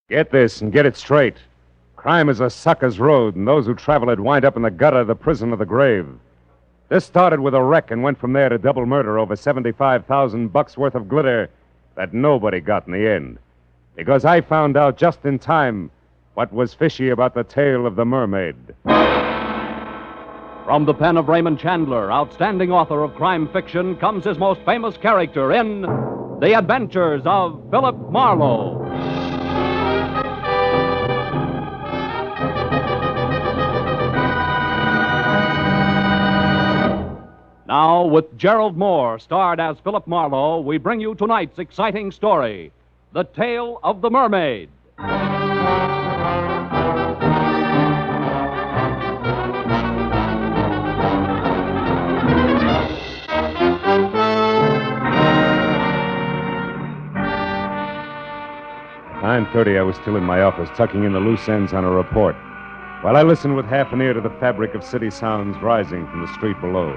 Get this and get it straight. Crime is a sucker's road, and those who travel it wind up in the gutter, the prison, or the grave. This started with a wreck and went from there to double murder over $75,000 worth of glitter that nobody got in the end. Because I found out just in time what was fishy about the tale of the Mermaid. From the pen of Raymond Chandler, outstanding author of crime fiction, comes his most famous character in The Adventures of Philip Marlowe. Now, with Gerlad Mohr starred as Philip Marlowe, we bring you tonight's exciting story, The Tale of the Mermaid. "9:30, I was still in my office, tucking in the loose ends on a report, while I listened with half an ear to the fabric of city sounds rising from the street below.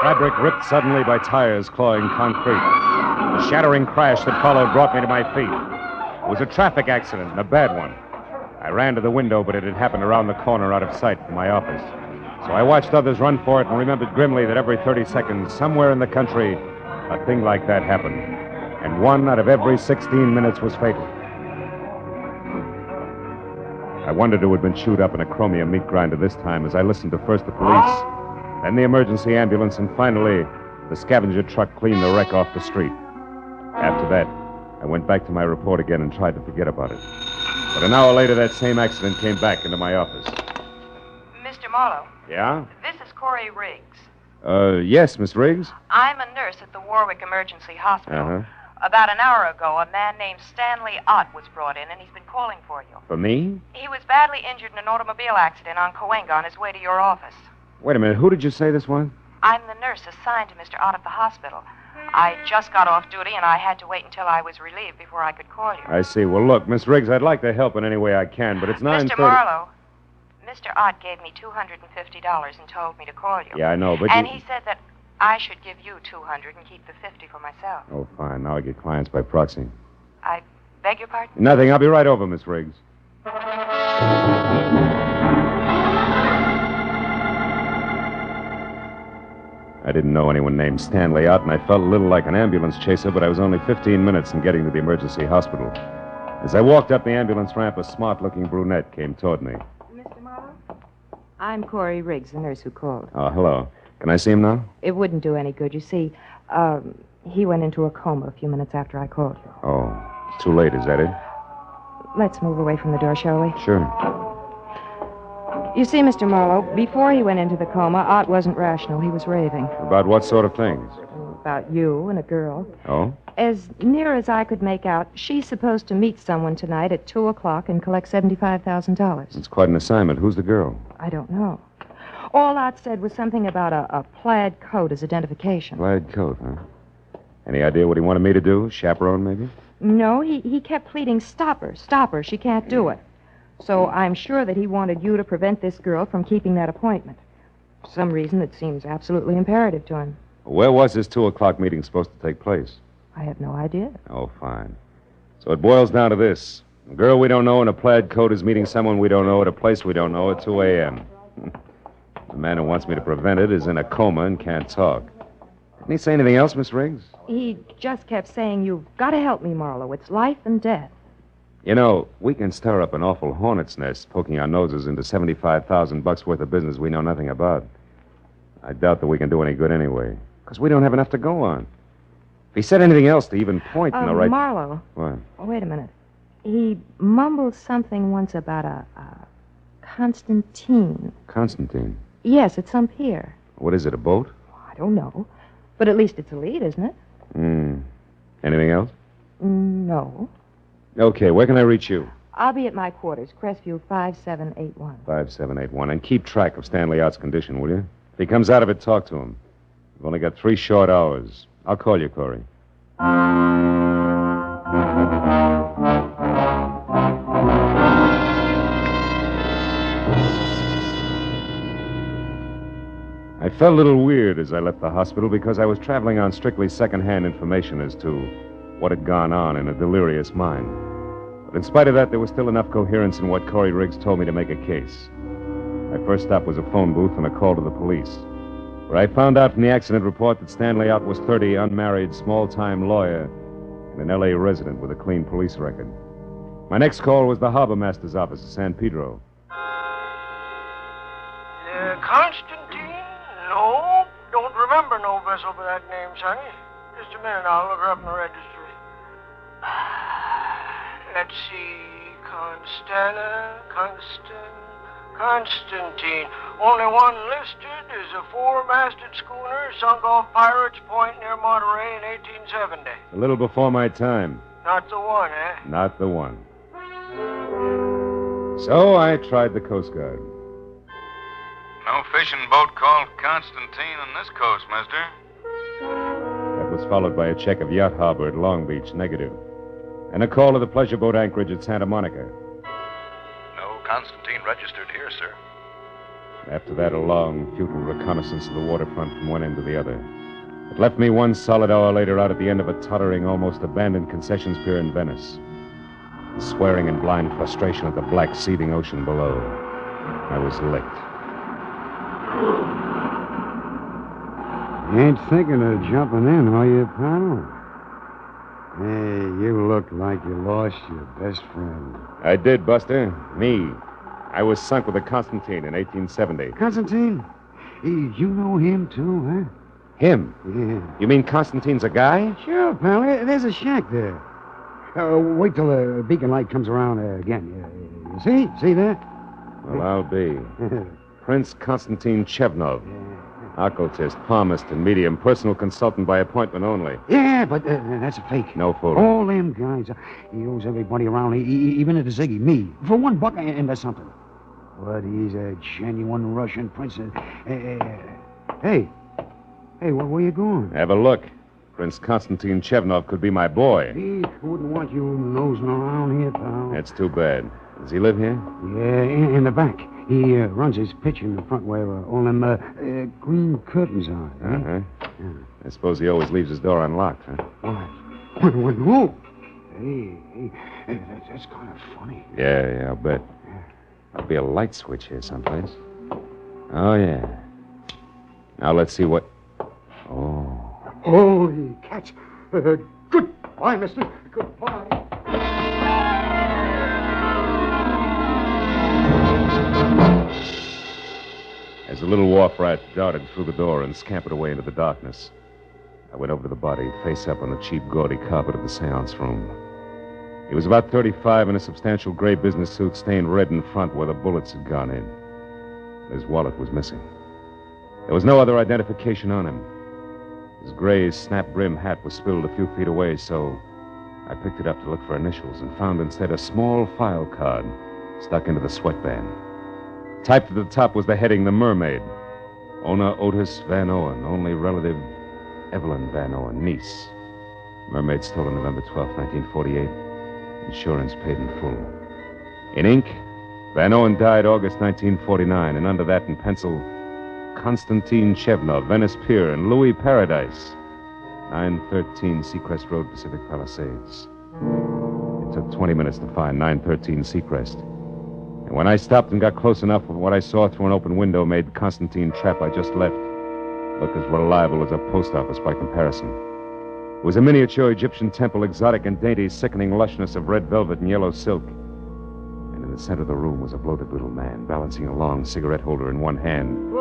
Fabric ripped suddenly by tires clawing concrete. The shattering crash that followed brought me to my feet. It was a traffic accident, and a bad one. I ran to the window, but it had happened around the corner out of sight from my office. So I watched others run for it and remembered grimly that every 30 seconds, somewhere in the country, a thing like that happened. And 1 out of every 16 minutes was fatal. I wondered who had been chewed up in a chromium meat grinder this time as I listened to first the police, then the emergency ambulance, and finally, the scavenger truck cleaned the wreck off the street. After that, I went back to my report again and tried to forget about it. But an hour later, that same accident came back into my office. Mr. Marlowe. Yeah? This is Corey Riggs. Yes, Miss Riggs? I'm a nurse at the Warwick Emergency Hospital. Uh-huh. About an hour ago, a man named Stanley Ott was brought in, and he's been calling for you. For me? He was badly injured in an automobile accident on Cahuenga on his way to your office. Wait a minute, who did you say this was? I'm the nurse assigned to Mr. Ott at the hospital. I just got off duty, and I had to wait until I was relieved before I could call you. I see. Well, look, Miss Riggs, I'd like to help in any way I can, but it's 9:30... Mr. Marlowe, Mr. Ott gave me $250 and told me to call you. Yeah, I know, but And he said that I should give you $200 and keep the $50 for myself. Oh, fine. Now I get clients by proxy. I beg your pardon? Nothing. I'll be right over, Miss Riggs. I didn't know anyone named Stanley Ott, and I felt a little like an ambulance chaser, but I was only 15 minutes in getting to the emergency hospital. As I walked up the ambulance ramp, a smart-looking brunette came toward me. Mr. Marlowe? I'm Corey Riggs, the nurse who called. Oh, hello. Can I see him now? It wouldn't do any good. You see, he went into a coma a few minutes after I called you. Oh, it's too late, is that it? Let's move away from the door, shall we? Sure. You see, Mr. Marlowe, before he went into the coma, Ott wasn't rational. He was raving. About what sort of things? About you and a girl. Oh? As near as I could make out, she's supposed to meet someone tonight at 2 o'clock and collect $75,000. It's quite an assignment. Who's the girl? I don't know. All Ott said was something about a plaid coat as identification. Plaid coat, huh? Any idea what he wanted me to do? Chaperone, maybe? No, he kept pleading, stop her, she can't do it. So I'm sure that he wanted you to prevent this girl from keeping that appointment. For some reason that seems absolutely imperative to him. Where was this 2 o'clock meeting supposed to take place? I have no idea. Oh, fine. So it boils down to this. A girl we don't know in a plaid coat is meeting someone we don't know at a place we don't know at 2 a.m. The man who wants me to prevent it is in a coma and can't talk. Didn't he say anything else, Miss Riggs? He just kept saying, you've got to help me, Marlowe. It's life and death. You know, we can stir up an awful hornet's nest poking our noses into $75,000 worth of business we know nothing about. I doubt that we can do any good anyway, because we don't have enough to go on. If he said anything else to even point in the right... Marlowe. What? Wait a minute. He mumbled something once about a Constantine. Constantine? Yes, it's some pier. What is it, a boat? I don't know. But at least it's a lead, isn't it? Anything else? No. Okay, where can I reach you? I'll be at my quarters, Crestview 5781. 5781. And keep track of Stanley Ott's condition, will you? If he comes out of it, talk to him. We've only got 3 short hours. I'll call you, Corey. I felt a little weird as I left the hospital because I was traveling on strictly second-hand information as to what had gone on in a delirious mind. But in spite of that, there was still enough coherence in what Corey Riggs told me to make a case. My first stop was a phone booth and a call to the police, where I found out from the accident report that Stanley Ott was 30, unmarried, small-time lawyer, and an L.A. resident with a clean police record. My next call was the harbor master's office in San Pedro. Constantine? No, don't remember no vessel by that name, Sonny. Just a minute, I'll look her up in the registry. Let's see, Constantine. Only one listed is a four-masted schooner sunk off Pirates Point near Monterey in 1870. A little before my time. Not the one, eh? Not the one. So I tried the Coast Guard. No fishing boat called Constantine on this coast, mister. That was followed by a check of Yacht Harbor at Long Beach, negative. And a call to the pleasure boat anchorage at Santa Monica. No Constantine registered here, sir. After that, a long, futile reconnaissance of the waterfront from one end to the other. It left me one solid hour later out at the end of a tottering, almost abandoned concessions pier in Venice, swearing in blind frustration at the black, seething ocean below. I was licked. You ain't thinking of jumping in, are you, pal? Hey, you look like you lost your best friend. I did, Buster. Me. I was sunk with the Constantine in 1870. Constantine? You know him, too, huh? Him? Yeah. You mean Constantine's a guy? Sure, pal. There's a shack there. Wait till the beacon light comes around again. See? See that? Well, I'll be. Prince Constantine Chevnov. Occultist, palmist, and medium. Personal consultant by appointment only. Yeah, but that's a fake. No fooling. All them guys. He owes everybody around, even to Ziggy, me. For $1, and that's something. But he's a genuine Russian prince. Hey, where you going? Have a look. Prince Constantine Chevnov could be my boy. He wouldn't want you nosing around here, pal. That's too bad. Does he live here? Yeah, in the back. He runs his pitch in the front where all them green curtains are. Uh-huh. Yeah. I suppose he always leaves his door unlocked, huh? What? Who? Hey, that's kind of funny. Yeah, I'll bet. There'll be a light switch here someplace. Oh, yeah. Now let's see what... Oh. Holy cats. Goodbye, mister. Goodbye. As the little wharf rat darted through the door and scampered away into the darkness, I went over to the body, face up on the cheap, gaudy carpet of the seance room. He was about 35 in a substantial gray business suit stained red in front where the bullets had gone in. His wallet was missing. There was no other identification on him. His gray, snap-brim hat was spilled a few feet away, so I picked it up to look for initials and found instead a small file card stuck into the sweatband. Typed at the top was the heading, The Mermaid. Owner Otis Van Owen, only relative Evelyn Van Owen, niece. Mermaid stolen November 12, 1948. Insurance paid in full. In ink, Van Owen died August 1949, and under that in pencil, Konstantin Chevnov, Venice Pier, and Louis Paradise, 913 Seacrest Road, Pacific Palisades. It took 20 minutes to find 913 Seacrest. And when I stopped and got close enough, what I saw through an open window made Constantine Trap I just left look as reliable as a post office by comparison. It was a miniature Egyptian temple, exotic and dainty, sickening lushness of red velvet and yellow silk. And in the center of the room was a bloated little man, balancing a long cigarette holder in one hand,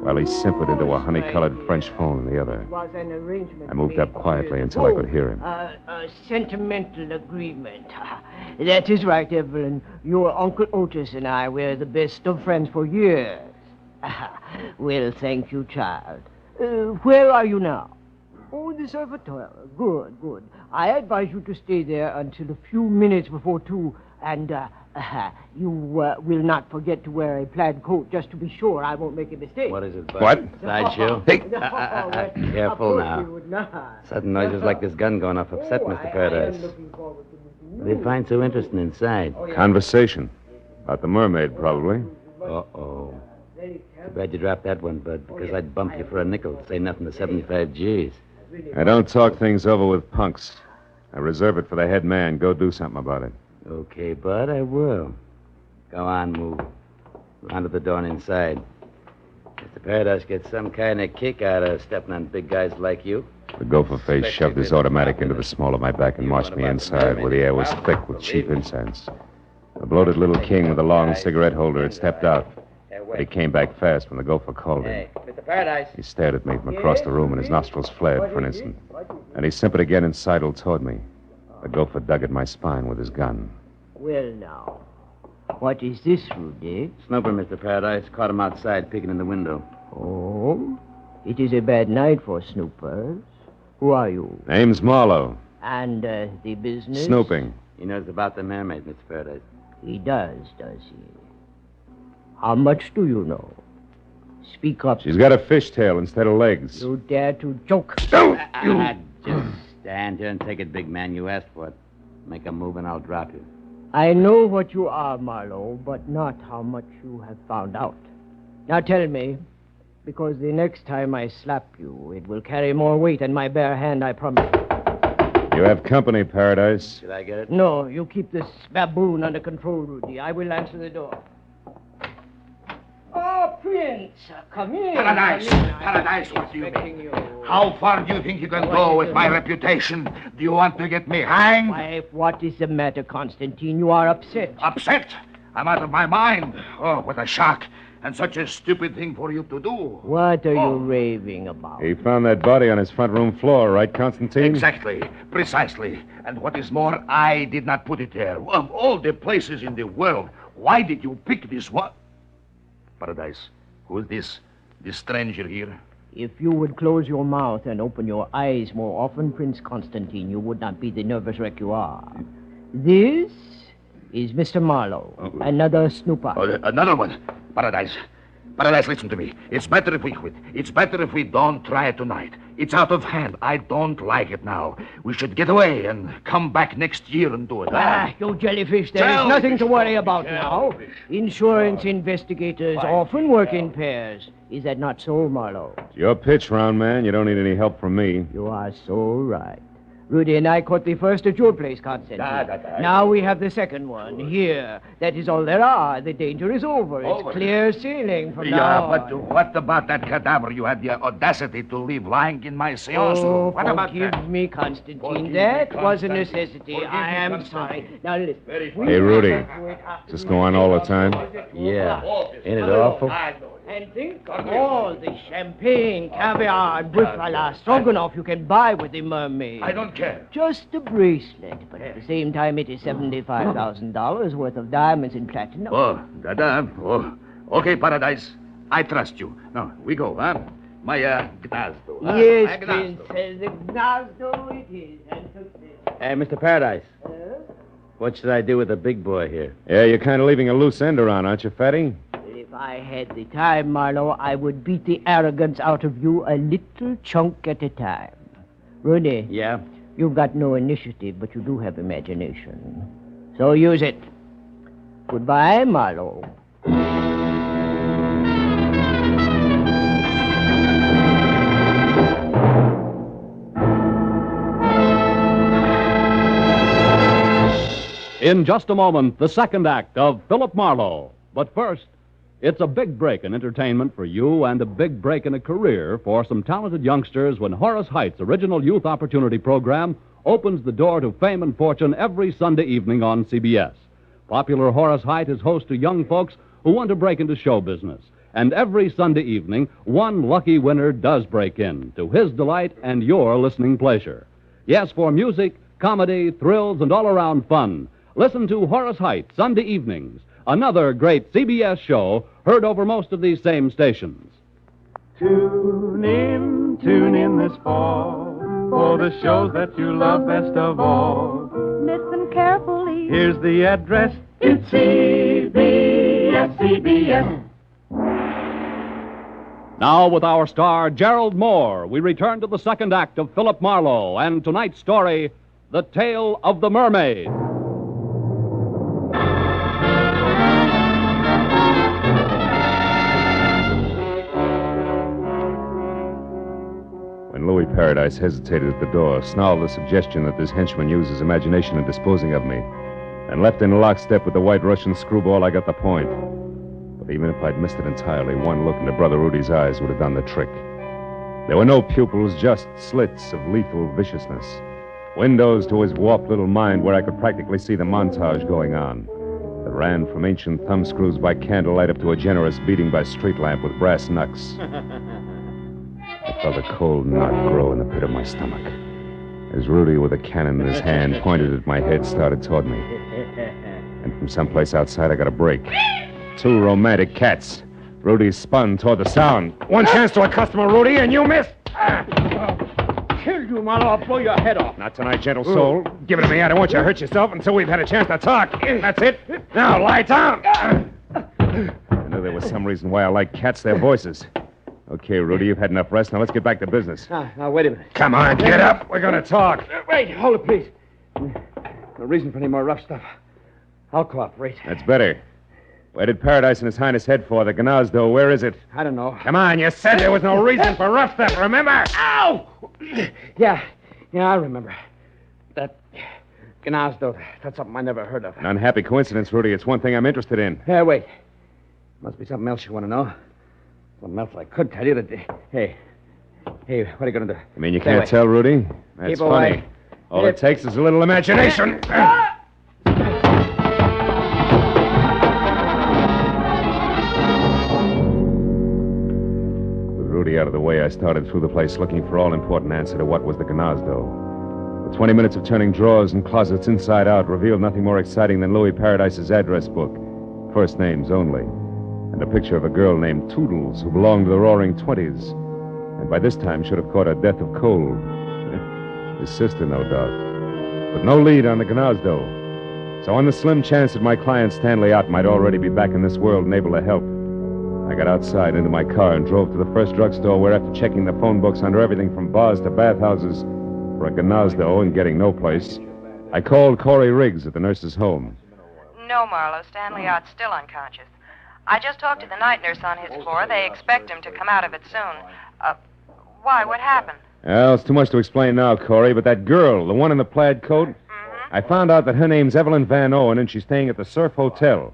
while he simpered into a honey-colored French phone in the other. I moved up quietly until I could hear him. A sentimental agreement. That is right, Evelyn. Your Uncle Otis and I were the best of friends for years. Well, thank you, child. Where are you now? Oh, the servitor. Good. I advise you to stay there until a few minutes before 2, and you will not forget to wear a plaid coat, just to be sure I won't make a mistake. What is it, Bud? What? Sideshow? Hey! Careful now. Sudden noises like this gun going off upset Mr. Paradise. What do you find so interesting inside? Conversation. About the mermaid, probably. Uh-oh. Too bad you dropped that one, Bud, because I'd bump you for a nickel. Say nothing to 75 G's. I don't talk things over with punks. I reserve it for the head man. Go do something about it. Okay, Bud, I will. Go on, move. Round to the door and inside. Mr. Paradise gets some kind of kick out of stepping on big guys like you. The gopher face shoved his automatic into the small of my back and marched me inside, where the air was thick with cheap incense. The bloated little king with the long cigarette holder had stepped out. But he came back fast when the gopher called him. Hey, Mr. Paradise. He stared at me from across the room, and his nostrils flared for an instant. And he simpered again and sidled toward me. The gopher dug at my spine with his gun. Well, now, what is this, Rudy? Snooper, Mr. Paradise. Caught him outside peeking in the window. Oh, it is a bad night for snoopers. Who are you? Name's Marlowe. And the business? Snooping. He knows about the Mermaid, Mr. Paradise. He does he? How much do you know? Speak up. She's got a fishtail instead of legs. You dare to joke? Just stand here and take it, big man. You asked for it. Make a move and I'll drop you. I know what you are, Marlowe, but not how much you have found out. Now tell me, because the next time I slap you, it will carry more weight than my bare hand, I promise. You have company, Paradise. Should I get it? No, you keep this baboon under control, Rudy. I will answer the door. Oh, Prince, come in. Paradise, come in. Paradise, what do you Expecting mean? you. How far do you think you can go with my reputation? Do you want to get me hanged? Wife, what is the matter, Constantine? You are upset. Upset? I'm out of my mind. Oh, what a shock. And such a stupid thing for you to do. What are you raving about? He found that body on his front room floor, right, Constantine? Exactly. Precisely. And what is more, I did not put it there. Of all the places in the world, why did you pick this one? Paradise, who is this? This stranger here? If you would close your mouth and open your eyes more often, Prince Constantine, you would not be the nervous wreck you are. This is Mr. Marlowe, another snooper. Oh, another one. Paradise. Paradise, listen to me. It's better if we quit. It's better if we don't try it tonight. It's out of hand. I don't like it now. We should get away and come back next year and do it. You jellyfish, there is nothing to worry about now. Insurance investigators often work in pairs. Is that not so, Marlowe? It's your pitch, round man. You don't need any help from me. You are so right. Rudy and I caught the first at your place, Constantine. Now we have the second one here. That is all there are. The danger is over. It's clear sailing from now on. But what about that cadaver you had the audacity to leave lying in my seance room? What about that? Forgive me, Constantine. That was a necessity. I am sorry. Now listen. Hey, Rudy. Does this go on all the time? Yeah. Ain't it awful? And think of all the champagne, caviar, and buffalo stroganoff you can buy with the Mermaid. I don't care. Just a bracelet, but at the same time it is $75,000 worth of diamonds and platinum. Okay, Paradise. I trust you. Now, we go, huh? My, gnazdo. Yes, Prince. The gnazdo it is. And success. Hey, Mr. Paradise. What should I do with the big boy here? Yeah, you're kind of leaving a loose end around, aren't you, Fatty? If I had the time, Marlowe, I would beat the arrogance out of you a little chunk at a time. Rudy. Yeah? You've got no initiative, but you do have imagination. So use it. Goodbye, Marlowe. In just a moment, the second act of Philip Marlowe. But first, it's a big break in entertainment for you and a big break in a career for some talented youngsters when Horace Height's original youth opportunity program opens the door to fame and fortune every Sunday evening on CBS. Popular Horace Height is host to young folks who want to break into show business. And every Sunday evening, one lucky winner does break in, to his delight and your listening pleasure. Yes, for music, comedy, thrills, and all-around fun, listen to Horace Height Sunday evenings, another great CBS show heard over most of these same stations. Tune in this fall for the shows that you love best of all. Listen carefully. Here's the address. It's CBS. Now, with our star, Gerlad Mohr, we return to the second act of Philip Marlowe and tonight's story, The Tale of the Mermaid. When Louis Paradise hesitated at the door, snarled the suggestion that this henchman use his imagination in disposing of me, And left in lockstep with the white Russian screwball, I got the point. But even if I'd missed it entirely, one look into Brother Rudy's eyes would have done the trick. There were no pupils, just slits of lethal viciousness. Windows to his warped little mind where I could practically see the montage going on. That ran from ancient thumbscrews by candlelight up to a generous beating by street lamp with brass knucks. I felt a cold knot grow in the pit of my stomach. As Rudy, with a cannon in his hand, pointed at my head, started toward me. And from someplace outside, I got a break. Two romantic cats. Rudy spun toward the sound. One chance to a customer, Rudy, and you missed. Kill you, Marlowe. I'll blow your head off. Not tonight, gentle soul. Give it to me. I don't want you to hurt yourself until we've had a chance to talk. That's it. Now, lie down. I knew there was some reason why I like cats, their voices. Okay, Rudy, you've had enough rest. Now, let's get back to business. Now, wait a minute. Come on, get up. We're going to talk. Wait, hold it, please. No reason for any more rough stuff. I'll cooperate. That's better. Where did Paradise and His Highness head for? The Gnazdo, where is it? I don't know. Come on, you said there was no reason for rough stuff, remember? Ow! Yeah, I remember. That Gnazdo, that's something I never heard of. An unhappy coincidence, Rudy. It's one thing I'm interested in. Wait. Must be something else you want to know. Something else I could tell you that... Hey, what are you going to do? You mean you can't tell, Rudy? That's Keep funny. away. All it takes is a little imagination. Rudy out of the way, I started through the place looking for all-important answer to what was the Gnazdo. The 20 minutes of turning drawers and closets inside out revealed nothing more exciting than Louis Paradise's address book, first names only, and a picture of a girl named Toodles who belonged to the Roaring Twenties, and by this time should have caught a death of cold. His sister, no doubt. But no lead on the Gnazdo. So on the slim chance that my client Stanley Ott might already be back in this world and able to help, I got outside into my car and drove to the first drugstore where, after checking the phone books under everything from bars to bathhouses for a Gnazdo and getting no place, I called Corey Riggs at the nurse's home. No, Marlowe. Stanley Ott's still unconscious. I just talked to the night nurse on his floor. They expect him to come out of it soon. Why? What happened? Well, it's too much to explain now, Corey, but that girl, the one in the plaid coat, I found out that her name's Evelyn Van Owen, and she's staying at the Surf Hotel.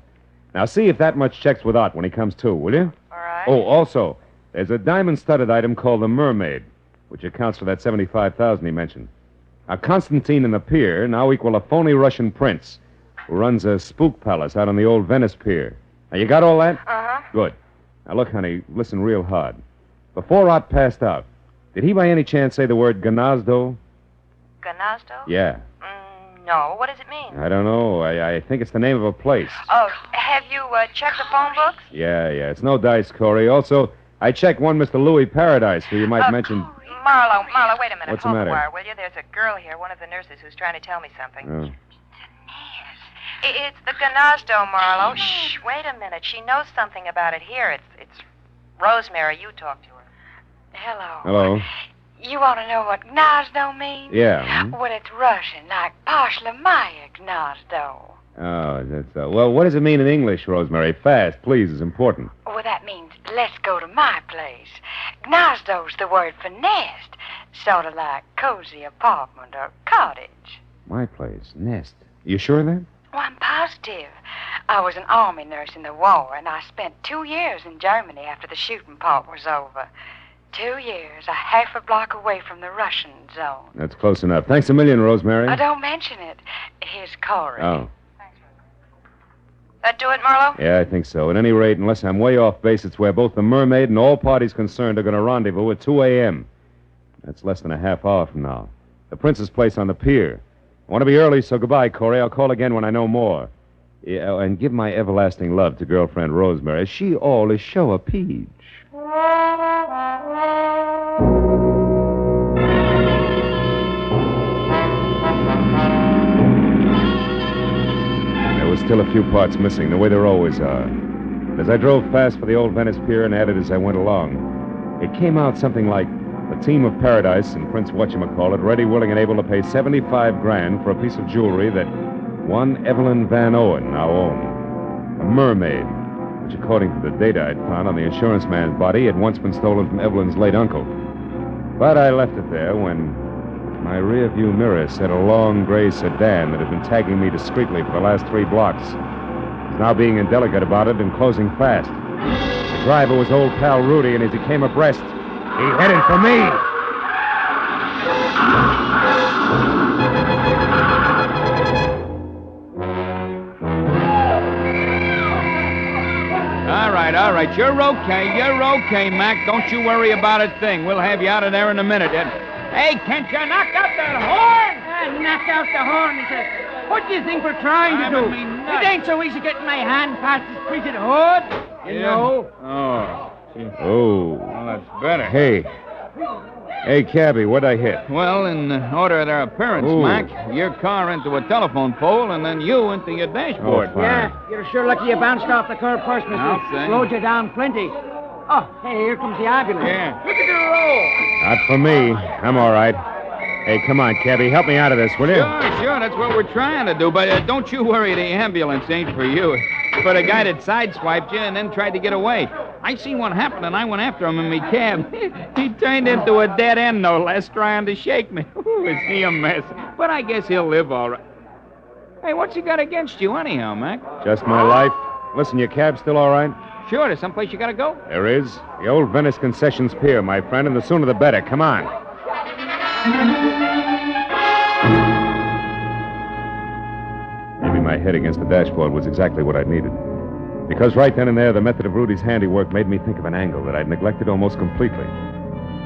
Now, see if that much checks with Ott when he comes to, will you? All right. Oh, also, there's a diamond-studded item called the Mermaid, which accounts for that $75,000 he mentioned. Now, Constantine and the pier now equal a phony Russian prince who runs a spook palace out on the old Venice pier. Now, you got all that? Uh-huh. Good. Now, look, honey, listen real hard. Before Ott passed out, did he by any chance say the word Gnazdo? Gnazdo? Yeah. No. What does it mean? I don't know. I think it's the name of a place. Oh, have you checked the phone books? Yeah. It's no dice, Corey. Also, I checked one Mr. Louis Paradise, who you might mention... Marlowe, wait a minute. What's the Hold matter? the wire, will you? There's a girl here, one of the nurses, who's trying to tell me something. Oh. It's the Gnazdo, Marlowe. Shh, wait a minute. She knows something about it here. It's Rosemary. You talk to her. Hello. Hello. You want to know what Gnazdo means? Yeah. Well, it's Russian, like Pashlamaya Gnazdo. Oh, that's... well, what does it mean in English, Rosemary? Fast, please, is important. Well, that means let's go to my place. Gnazdo's the word for nest, sort of like cozy apartment or cottage. My place, nest. You sure of that? Well, I'm positive. I was an army nurse in the war, and I spent 2 years in Germany after the shooting part was over. 2 years, a half a block away from the Russian zone. That's close enough. Thanks a million, Rosemary. Don't mention it. Here's Corey. Oh. That do it, Marlowe? Yeah, I think so. At any rate, unless I'm way off base, it's where both the Mermaid and all parties concerned are going to rendezvous at 2 a.m. That's less than a half hour from now. The Prince's place on the pier. I want to be early, so goodbye, Corey. I'll call again when I know more. Yeah, and give my everlasting love to girlfriend Rosemary. She all is show a peach. There was still a few parts missing, the way there always are. As I drove fast for the old Venice pier and added as I went along, it came out something like the team of Paradise and Prince Whatchamacallit ready, willing, and able to pay $75,000 for a piece of jewelry that one Evelyn Van Owen now owned. A mermaid, which, according to the data I'd found on the insurance man's body, had once been stolen from Evelyn's late uncle. But I left it there when, to My rearview mirror said a long gray sedan that had been tagging me discreetly for the last 3 blocks. Was now being indelicate about it and closing fast. The driver was old pal Rudy, and as he came abreast, he headed for me. All right. You're okay, Mac. Don't you worry about a thing. We'll have you out of there in a minute. Hey, can't you knock out that horn? Knock out the horn, he says. What do you think we're trying to do? It ain't so easy getting my hand past this printed hood. You know. Oh. Well, that's better. Hey, cabby, what'd I hit? Well, in order of their appearance, Mac, your car into a telephone pole and then you into your dashboard. Oh, fine. Yeah, you're sure lucky you bounced off the curb first, mister. I'll say. Slowed you down plenty. Oh, hey, here comes the ambulance. Yeah. Look at the roll. Not for me. I'm all right. Hey, come on, cabby. Help me out of this, will you? Sure. That's what we're trying to do. But don't you worry. The ambulance ain't for you. It's for the guy that sideswiped you and then tried to get away. I seen what happened, and I went after him in me cab. He turned into a dead end, no less, trying to shake me. Ooh, is he a mess? But I guess he'll live all right. Hey, what's he got against you anyhow, Mac? Just my life. Listen, your cab's still all right? Sure, there's someplace you gotta go. There is. The old Venice Concessions Pier, my friend, and the sooner the better. Come on. Maybe my head against the dashboard was exactly what I needed. Because right then and there, the method of Rudy's handiwork made me think of an angle that I'd neglected almost completely.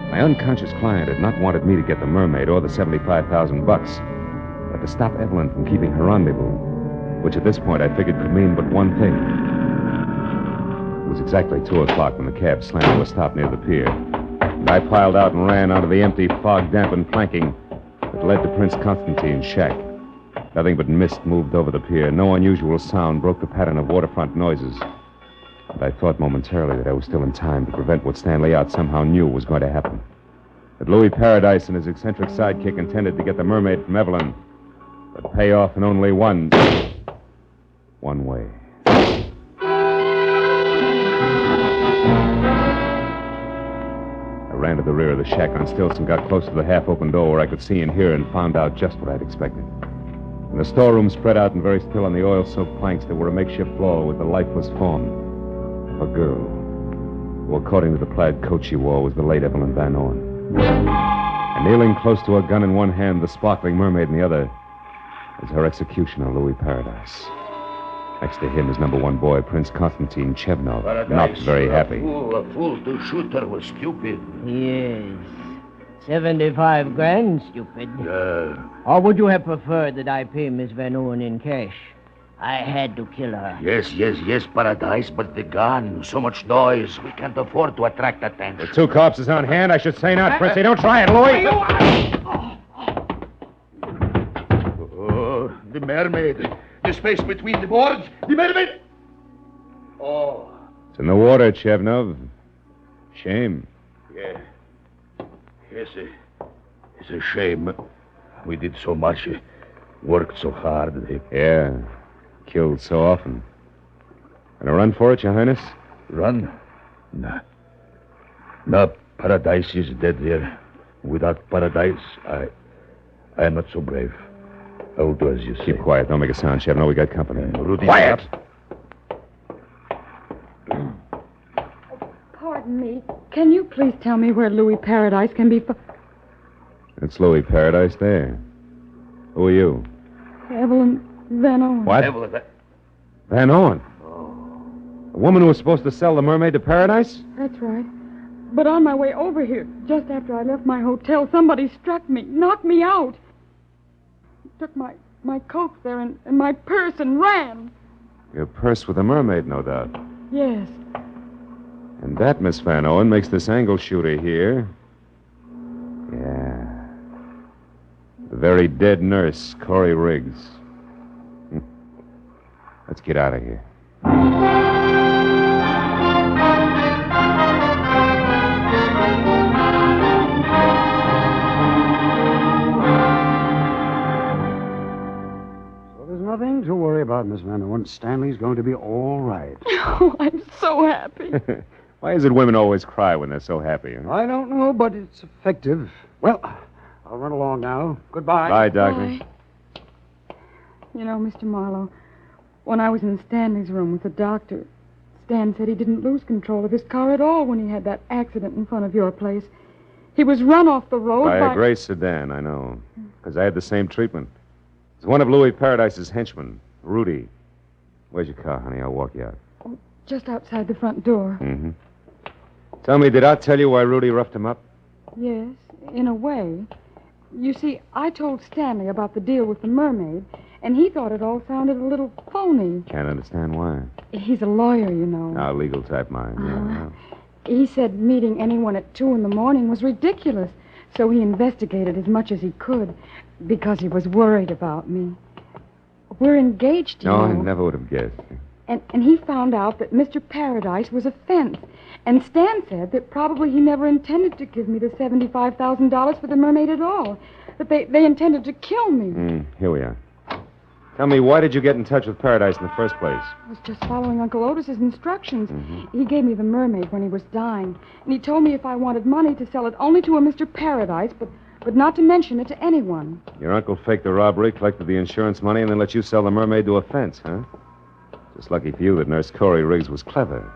My unconscious client had not wanted me to get the Mermaid or the $75,000, but to stop Evelyn from keeping her rendezvous, which at this point I figured could mean but one thing. It was exactly 2 o'clock when the cab slammed to a stop near the pier. And I piled out and ran onto the empty, fog-dampened planking that led to Prince Constantine's shack. Nothing but mist moved over the pier. No unusual sound broke the pattern of waterfront noises. And I thought momentarily that I was still in time to prevent what Stanley Out somehow knew was going to happen. That Louis Paradise and his eccentric sidekick intended to get the Mermaid from Evelyn, but pay off in only one way. I ran to the rear of the shack on stilts and got close to the half-open door where I could see and hear and found out just what I'd expected. In the storeroom, spread out and very still on the oil-soaked planks, there were a makeshift floor with the lifeless form of a girl, who, according to the plaid coat she wore, was the late Evelyn Van Orn. And kneeling close to her gun in one hand, the sparkling mermaid in the other, was her executioner, Louis Paradise. Next to him, his number 1 boy, Prince Constantine Chevnov, not very happy. A fool to shoot her was stupid. Yes. 75 grand, stupid. Or would you have preferred that I pay Miss Van Owen in cash? I had to kill her. Yes, Paradise, but the gun, so much noise. We can't afford to attract attention. With 2 corpses on hand, I should say not, Princey. Don't try it, Louis. Oh, the Mermaid. The space between the boards. The Mermaid. Oh. It's in the water, Chevnov. Shame. Yeah. Yes, it's a shame. We did so much, worked so hard. Yeah, killed so often. Gonna run for it, Your Highness? Run? Nah. No, Paradise is dead here. Without Paradise, I am not so brave. I will do as you say. Keep quiet. Don't make a sound, Chevnov. We got company. Rudy, quiet! Pardon me. Can you please tell me where Louis Paradise can be It's Louis Paradise there. Who are you? Evelyn Van Owen. What? Evelyn. Van Owen? The woman who was supposed to sell the Mermaid to Paradise? That's right. But on my way over here, just after I left my hotel, somebody struck me, knocked me out. Took my coat there and my purse and ran. Your purse with the Mermaid, no doubt. Yes. And that, Miss Van Owen, makes this angle shooter here. Yeah. The very dead nurse, Corey Riggs. Let's get out of here. Nothing to worry about, Miss Van Owen. Stanley's going to be all right. Oh, I'm so happy. Why is it women always cry when they're so happy? Huh? I don't know, but it's effective. Well, I'll run along now. Goodbye. Bye, Doctor. Bye. You know, Mr. Marlowe, when I was in Stanley's room with the doctor, Stan said he didn't lose control of his car at all when he had that accident in front of your place. He was run off the road By a gray sedan, I know. Because I had the same treatment. It's one of Louis Paradise's henchmen, Rudy. Where's your car, honey? I'll walk you out. Just outside the front door. Mm-hmm. Tell me, did I tell you why Rudy roughed him up? Yes, in a way. You see, I told Stanley about the deal with the Mermaid, and he thought it all sounded a little phony. Can't understand why. He's a lawyer, you know. A legal type mind, yeah. He said meeting anyone at 2 in the morning was ridiculous, so he investigated as much as he could because he was worried about me. We're engaged, you know. No, I never would have guessed. And he found out that Mr. Paradise was a fence. And Stan said that probably he never intended to give me the $75,000 for the Mermaid at all. That they intended to kill me. Here we are. Tell me, why did you get in touch with Paradise in the first place? I was just following Uncle Otis's instructions. He gave me the Mermaid when he was dying. And he told me if I wanted money to sell it only to a Mr. Paradise, but not to mention it to anyone. Your uncle faked the robbery, collected the insurance money, and then let you sell the Mermaid to a fence, huh? Just lucky for you that Nurse Corey Riggs was clever.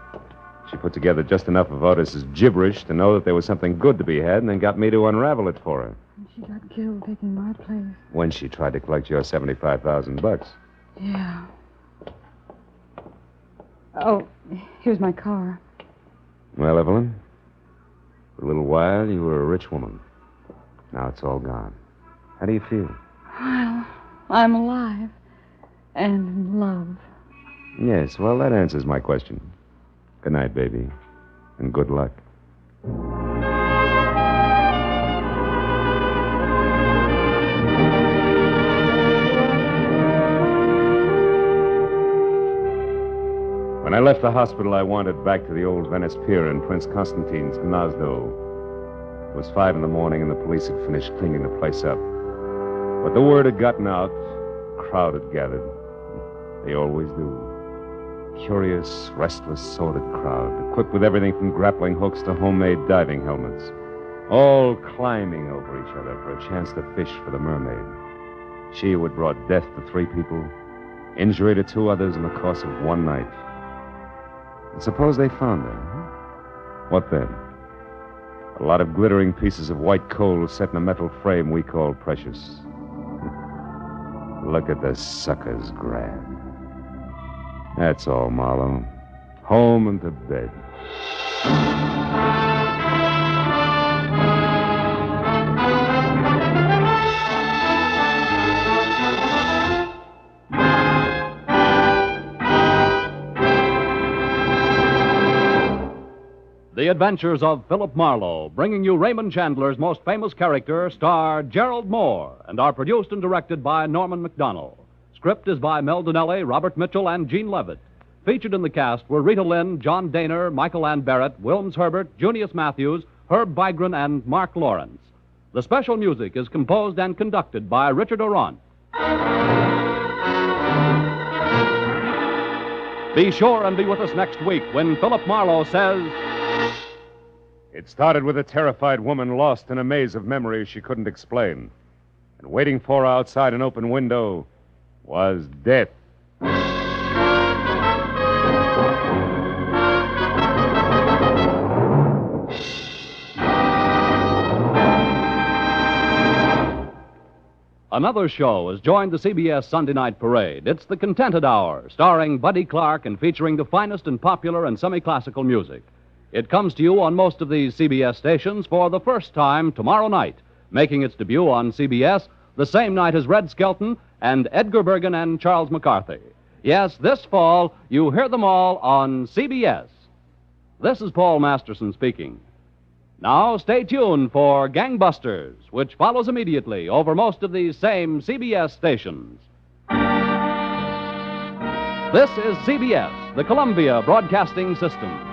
She put together just enough of Otis's gibberish to know that there was something good to be had, and then got me to unravel it for her. And she got killed taking my place. When she tried to collect your $75,000. Yeah. Oh, here's my car. Well, Evelyn, for a little while, you were a rich woman. Now it's all gone. How do you feel? Well, I'm alive. And in love. Yes, well, that answers my question. Good night, baby. And good luck. When I left the hospital, I wandered back to the old Venice Pier in Prince Constantine's Gnazdo. It was 5 a.m, and the police had finished cleaning the place up. But the word had gotten out. A crowd had gathered. They always do. Curious, restless, sordid crowd, equipped with everything from grappling hooks to homemade diving helmets, all climbing over each other for a chance to fish for the Mermaid. She who had brought death to 3 people, injury to 2 others in the course of one night. And suppose they found her. Huh? What then? A lot of glittering pieces of white coal set in a metal frame we call precious. Look at the suckers grab. That's all, Marlowe. Home and to bed. The Adventures of Philip Marlowe, bringing you Raymond Chandler's most famous character, star Gerlad Mohr, and are produced and directed by Norman MacDonald. Script is by Mel Donnelly, Robert Mitchell, and Gene Levitt. Featured in the cast were Rita Lynn, John Daner, Michael Ann Barrett, Wilms Herbert, Junius Matthews, Herb Bygren, and Mark Lawrence. The special music is composed and conducted by Richard Orant. Be sure and be with us next week when Philip Marlowe says... It started with a terrified woman lost in a maze of memories she couldn't explain. And waiting for her outside an open window was death. Another show has joined the CBS Sunday Night Parade. It's The Contented Hour, starring Buddy Clark and featuring the finest in popular and semi-classical music. It comes to you on most of these CBS stations for the first time tomorrow night, making its debut on CBS the same night as Red Skelton and Edgar Bergen and Charles McCarthy. Yes, this fall, you hear them all on CBS. This is Paul Masterson speaking. Now, stay tuned for Gangbusters, which follows immediately over most of these same CBS stations. This is CBS, the Columbia Broadcasting System.